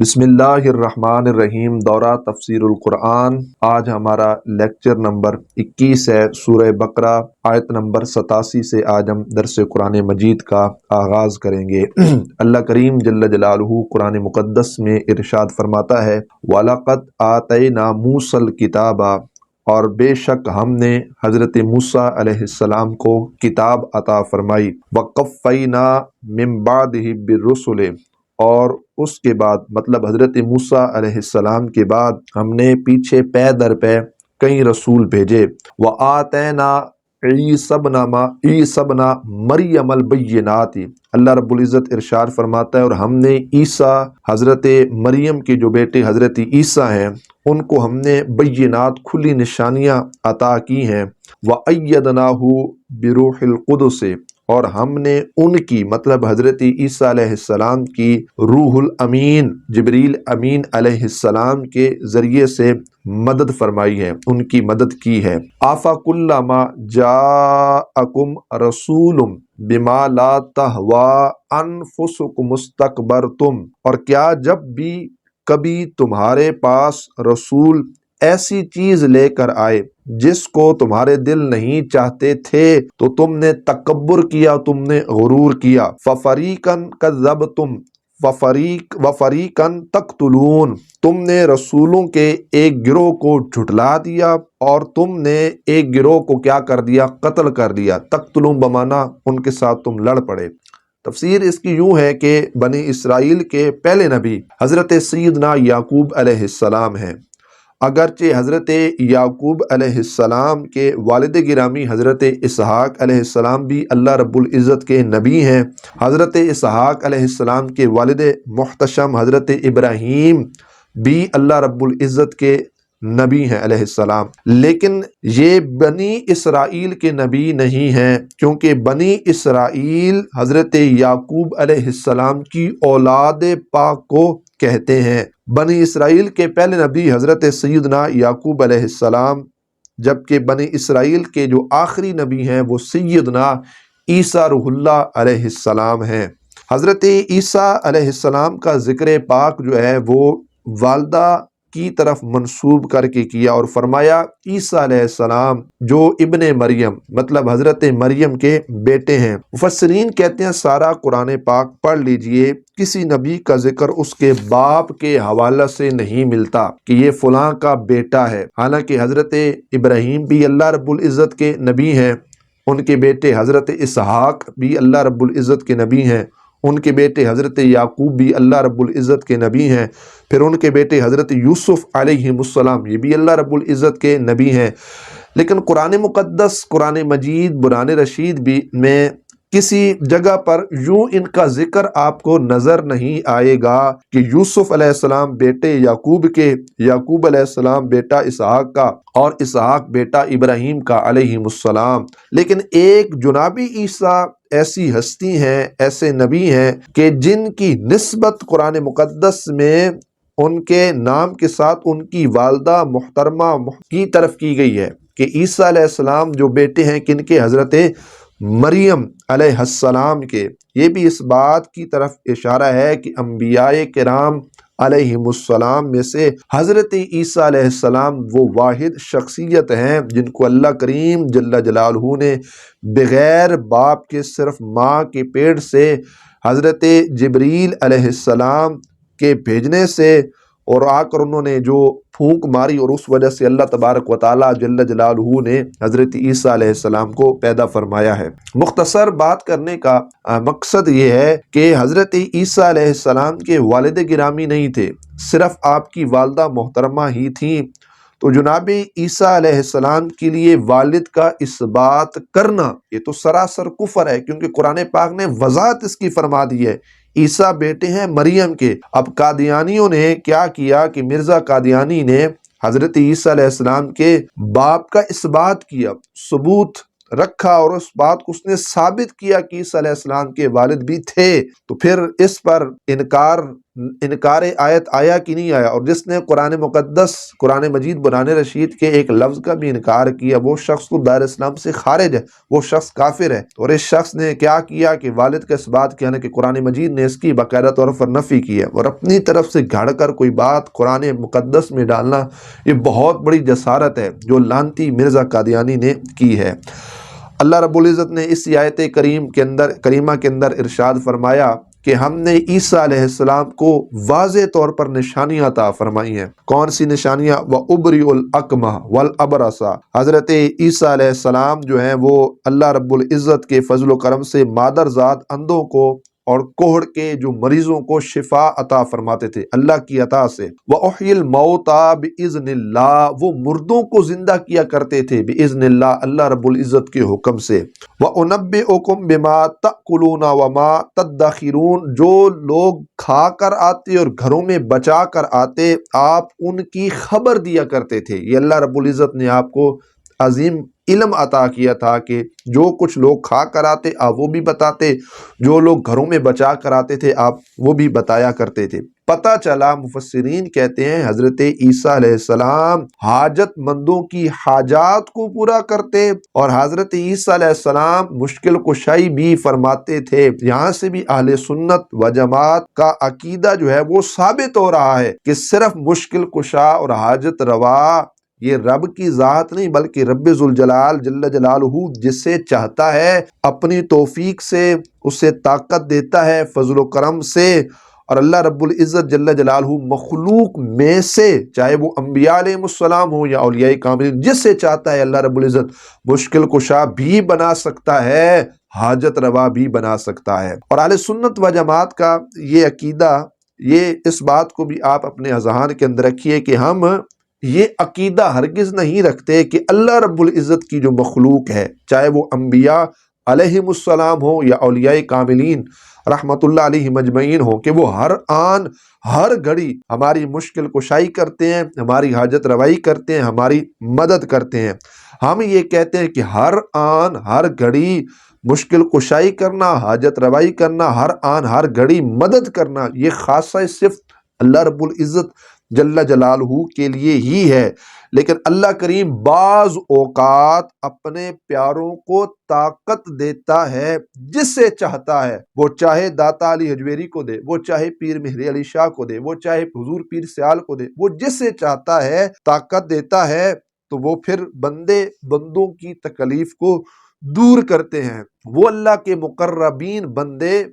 بسم اللہ الرحمن الرحیم۔ دورہ تفسیر القرآن۔ آج ہمارا لیکچر نمبر 21 ہے۔ سورہ بقرہ آیت نمبر 87 سے آج ہم درس قرآن مجید کا آغاز کریں گے۔ اللہ کریم جل جلالہ قرآن مقدس میں ارشاد فرماتا ہے وَلَقَدْ آتَيْنَا مُوسَى الْكِتَابَ، اور بے شک ہم نے حضرت موسیٰ علیہ السلام کو کتاب عطا فرمائی۔ وَقَفَّيْنَا مِن بَعْدِهِ بِالرُّسُلِ، اور اس کے بعد مطلب حضرت موسیٰ علیہ السلام کے بعد ہم نے پیچھے پے در پہ کئی رسول بھیجے۔ وَآتَيْنَا عِیسیٰ ابْنَ مَرْیَمَ الْبَیِّنَاتِ، اللہ رب العزت ارشاد فرماتا ہے اور ہم نے عیسیٰ حضرت مریم کے جو بیٹے حضرت عیسیٰ ہیں ان کو ہم نے بینات کھلی نشانیاں عطا کی ہیں۔ وَأَيَّدْنَاهُ بِرُوحِ الْقُدُسِ، اور ہم نے ان کی مطلب حضرت عیسیٰ علیہ السلام کی روح الامین جبریل امین علیہ السلام کے ذریعے سے مدد فرمائی ہے، ان کی مدد کی ہے۔ آفَكُلَّمَا جَاءَكُمْ رَسُولٌ بِمَا لَا تَهْوَىٰ أَنفُسُكُمُ اسْتَكْبَرْتُمْ، اور کیا جب بھی کبھی تمہارے پاس رسول ایسی چیز لے کر آئے جس کو تمہارے دل نہیں چاہتے تھے تو تم نے تکبر کیا، تم نے غرور کیا۔ فَفَرِيقًا كَذَّبْتُمْ وَفَرِيقًا تَقْتُلُونَ، تم نے رسولوں کے ایک گروہ کو جھٹلا دیا اور تم نے ایک گروہ کو کیا کر دیا؟ قتل کر دیا۔ تقتلون بمانا ان کے ساتھ تم لڑ پڑے۔ تفسیر اس کی یوں ہے کہ بنی اسرائیل کے پہلے نبی حضرت سیدنا یعقوب علیہ السلام ہیں۔ اگرچہ حضرت یعقوب علیہ السلام کے والد گرامی حضرت اسحاق علیہ السلام بھی اللہ رب العزت کے نبی ہیں، حضرت اسحاق علیہ السلام کے والد محتشم حضرت ابراہیم بھی اللہ رب العزت کے نبی ہیں علیہ السلام، لیکن یہ بنی اسرائیل کے نبی نہیں ہیں، کیونکہ بنی اسرائیل حضرت یعقوب علیہ السلام کی اولاد پاک کو کہتے ہیں۔ بنی اسرائیل کے پہلے نبی حضرت سیدنا یعقوب علیہ السلام، جبکہ بنی اسرائیل کے جو آخری نبی ہیں وہ سیدنا عیسیٰ روح اللہ علیہ السلام ہیں۔ حضرت عیسیٰ علیہ السلام کا ذکر پاک جو ہے وہ والدہ کی طرف منسوب کر کے کیا اور فرمایا عیسیٰ علیہ السلام جو ابن مریم مطلب حضرت مریم کے بیٹے ہیں۔ مفسرین کہتے ہیں سارا قرآن پاک پڑھ لیجئے، کسی نبی کا ذکر اس کے باپ کے حوالہ سے نہیں ملتا کہ یہ فلاں کا بیٹا ہے، حالانکہ حضرت ابراہیم بھی اللہ رب العزت کے نبی ہیں، ان کے بیٹے حضرت اسحاق بھی اللہ رب العزت کے نبی ہیں، ان کے بیٹے حضرت یعقوب بھی اللہ رب العزت کے نبی ہیں، پھر ان کے بیٹے حضرت یوسف علیہ السلام یہ بھی اللہ رب العزت کے نبی ہیں۔ لیکن قرآن مقدس قرآن مجید قرآن رشید بھی میں کسی جگہ پر یوں ان کا ذکر آپ کو نظر نہیں آئے گا کہ یوسف علیہ السلام بیٹے یعقوب کے، یعقوب علیہ السلام بیٹا اسحاق کا اور اسحاق بیٹا ابراہیم کا علیہ السلام۔ لیکن ایک جنابی عیسیٰ ایسی ہستی ہیں، ایسے نبی ہیں کہ جن کی نسبت قرآن مقدس میں ان کے نام کے ساتھ ان کی والدہ محترمہ کی طرف کی گئی ہے کہ عیسیٰ علیہ السلام جو بیٹے ہیں کن کے؟ حضرت مریم علیہ السلام کے۔ یہ بھی اس بات کی طرف اشارہ ہے کہ انبیاء کرام علیہ السلام میں سے حضرت عیسیٰ علیہ السلام وہ واحد شخصیت ہیں جن کو اللہ کریم جل جلالہ نے بغیر باپ کے صرف ماں کے پیٹ سے حضرت جبریل علیہ السلام کے بھیجنے سے اور آ کر انہوں نے جو پھونک ماری اور اس وجہ سے اللہ تبارک و تعالیٰ جل جلالہ نے حضرت عیسیٰ علیہ السلام کو پیدا فرمایا ہے۔ مختصر بات کرنے کا مقصد یہ ہے کہ حضرت عیسیٰ علیہ السلام کے والد گرامی نہیں تھے، صرف آپ کی والدہ محترمہ ہی تھیں، تو جناب عیسیٰ علیہ السلام کے لیے والد کا اس بات کرنا یہ تو سراسر کفر ہے، کیونکہ قرآن پاک نے وضاحت اس کی فرما دی ہے عیسیٰ بیٹے ہیں مریم کے۔ اب قادیانیوں نے کیا کیا کہ مرزا قادیانی نے حضرت عیسیٰ علیہ السلام کے باپ کا اس بات کیا، ثبوت رکھا اور اس بات کو اس نے ثابت کیا کہ عیسیٰ علیہ السلام کے والد بھی تھے، تو پھر اس پر انکار انکار آیت آیا کہ نہیں آیا، اور جس نے قرآن مقدس قرآن مجید برہان رشید کے ایک لفظ کا بھی انکار کیا وہ شخص تو دائرہ اسلام سے خارج ہے، وہ شخص کافر ہے۔ اور اس شخص نے کیا کیا کہ والد کا اس بات کیا نا کہ قرآن مجید نے اس کی باقاعدہ طور پر نفی کی ہے، اور اپنی طرف سے گھڑ کر کوئی بات قرآن مقدس میں ڈالنا یہ بہت بڑی جسارت ہے جو لعنتی مرزا قادیانی نے کی ہے۔ اللہ رب العزت نے اس آیت کریمہ کے اندر ارشاد فرمایا کہ ہم نے عیسیٰ علیہ السلام کو واضح طور پر نشانیاں عطا فرمائی ہیں۔ کون سی نشانیاں؟ وَأُبْرِئُ الْأَكْمَحَ وَالْأَبْرَصَ۔ حضرت عیسیٰ علیہ السلام جو ہیں وہ اللہ رب العزت کے فضل و کرم سے مادرزاد اندھوں کو اور کوہڑ کے جو مریضوں کو شفا عطا فرماتے تھے اللہ کی عطا سے۔ وَأُحْيِي الْمَوْتَى بِإِذْنِ اللَّهِ، وہ مردوں کو زندہ کیا کرتے تھے بِإِذْنِ اللَّهِ، اللہ رب العزت کے حکم سے۔ وَأُنَبِّئُكُم بِمَا تَأْكُلُونَ وَمَا تَدَّخِرُونَ، جو لوگ کھا کر آتے اور گھروں میں بچا کر آتے آپ ان کی خبر دیا کرتے تھے۔ یہ اللہ رب العزت نے آپ کو عظیم علم عطا کیا تھا کہ جو کچھ لوگ کھا کر آتے آپ وہ بھی بتاتے، جو لوگ گھروں میں بچا کر آتے تھے آپ وہ بھی بتایا کرتے تھے۔ پتہ چلا، مفسرین کہتے ہیں حضرت عیسیٰ علیہ السلام حاجت مندوں کی حاجات کو پورا کرتے، اور حضرت عیسیٰ علیہ السلام مشکل کشائی بھی فرماتے تھے۔ یہاں سے بھی اہل سنت و جماعت کا عقیدہ جو ہے وہ ثابت ہو رہا ہے کہ صرف مشکل کشا اور حاجت روا یہ رب کی ذات نہیں بلکہ رب ذوالجلال جل جلالہ جسے چاہتا ہے اپنی توفیق سے اسے طاقت دیتا ہے فضل و کرم سے، اور اللہ رب العزت جل جلالہ مخلوق میں سے چاہے وہ انبیاء علیہ السلام ہو یا اولیاء کاملین جس سے چاہتا ہے اللہ رب العزت مشکل کشا بھی بنا سکتا ہے، حاجت روا بھی بنا سکتا ہے۔ اور اہل سنت و جماعت کا یہ عقیدہ، یہ اس بات کو بھی آپ اپنے اذہان کے اندر رکھیے کہ ہم یہ عقیدہ ہرگز نہیں رکھتے کہ اللہ رب العزت کی جو مخلوق ہے چاہے وہ انبیاء علیہم السلام ہو یا اولیاء کاملین رحمت اللہ علیہ مجمعین ہو کہ وہ ہر آن ہر گھڑی ہماری مشکل کشائی کرتے ہیں، ہماری حاجت روائی کرتے ہیں، ہماری مدد کرتے ہیں۔ ہم یہ کہتے ہیں کہ ہر آن ہر گھڑی مشکل کشائی کرنا، حاجت روائی کرنا، ہر آن ہر گھڑی مدد کرنا یہ خاصہ صرف اللہ رب العزت جل جلالہ کے لیے ہی ہے۔ لیکن اللہ کریم بعض اوقات اپنے پیاروں کو طاقت دیتا ہے جس سے چاہتا ہے، وہ چاہے داتا علی حجویری کو دے، وہ چاہے پیر مہری علی شاہ کو دے، وہ چاہے حضور پیر سیال کو دے، وہ جس سے چاہتا ہے طاقت دیتا ہے، تو وہ پھر بندوں کی تکلیف کو دور کرتے ہیں۔ وہ اللہ کے مقربین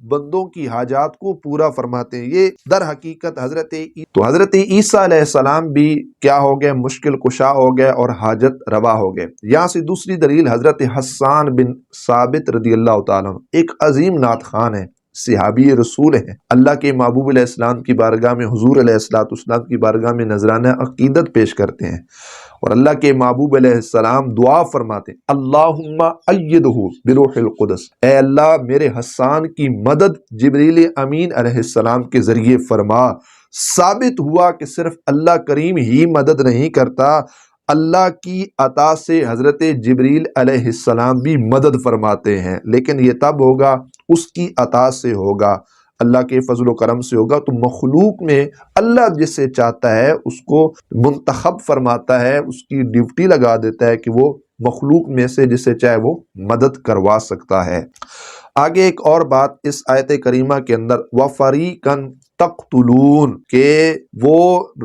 بندوں کی حاجات کو پورا فرماتے ہیں۔ یہ در حقیقت حضرت عیسیٰ علیہ السلام بھی کیا ہو گئے؟ مشکل کشا ہو گئے اور حاجت روا ہو گئے۔ یہاں سے دوسری دلیل حضرت حسان بن ثابت رضی اللہ تعالیٰ عنہ، ایک عظیم نعت خوان ہے، صحابی رسول ہیں، اللہ کے محبوب علیہ السلام کی بارگاہ میں حضور علیہ السلام کی بارگاہ میں نذرانہ عقیدت پیش کرتے ہیں، اور اللہ کے محبوب علیہ السلام دعا فرماتے ہیں اللہم ایدہ بروح القدس، اے اللہ میرے حسان کی مدد جبریل امین علیہ السلام کے ذریعے فرما۔ ثابت ہوا کہ صرف اللہ کریم ہی مدد نہیں کرتا، اللہ کی عطا سے حضرت جبریل علیہ السلام بھی مدد فرماتے ہیں، لیکن یہ تب ہوگا اس کی عطا سے ہوگا، اللہ کے فضل و کرم سے ہوگا۔ تو مخلوق میں اللہ جس سے چاہتا ہے اس کو منتخب فرماتا ہے، اس کی ڈیوٹی لگا دیتا ہے کہ وہ مخلوق میں سے جس سے چاہے وہ مدد کروا سکتا ہے۔ آگے ایک اور بات اس آیت کریمہ کے اندر وَفَرِيقًا تَقْتُلُونَ کہ وہ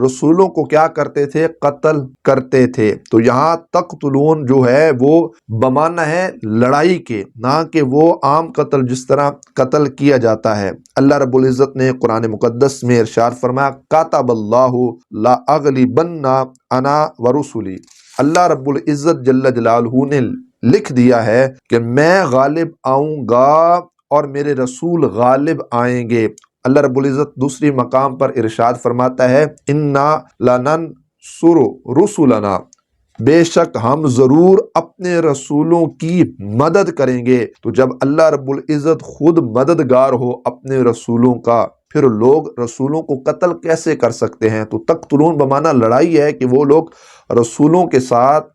رسولوں کو کیا کرتے تھے؟ قتل کرتے تھے۔ تو یہاں تقتلون جو ہے وہ بمعنی ہے لڑائی کے، نہ کہ وہ عام قتل جس طرح قتل کیا جاتا ہے۔ اللہ رب العزت نے قرآن مقدس میں ارشاد فرمایا کاتب اللہ لا اغلبن انا ورسلی، اللہ رب العزت جل جلالہ نے لکھ دیا ہے کہ میں غالب آؤں گا اور میرے رسول غالب آئیں گے۔ اللہ رب العزت دوسری مقام پر ارشاد فرماتا ہے انا لننصر رسلنا، بے شک ہم ضرور اپنے رسولوں کی مدد کریں گے۔ تو جب اللہ رب العزت خود مددگار ہو اپنے رسولوں کا، پھر لوگ رسولوں کو قتل کیسے کر سکتے ہیں؟ تو تقتلون بمعنی لڑائی ہے کہ وہ لوگ رسولوں کے ساتھ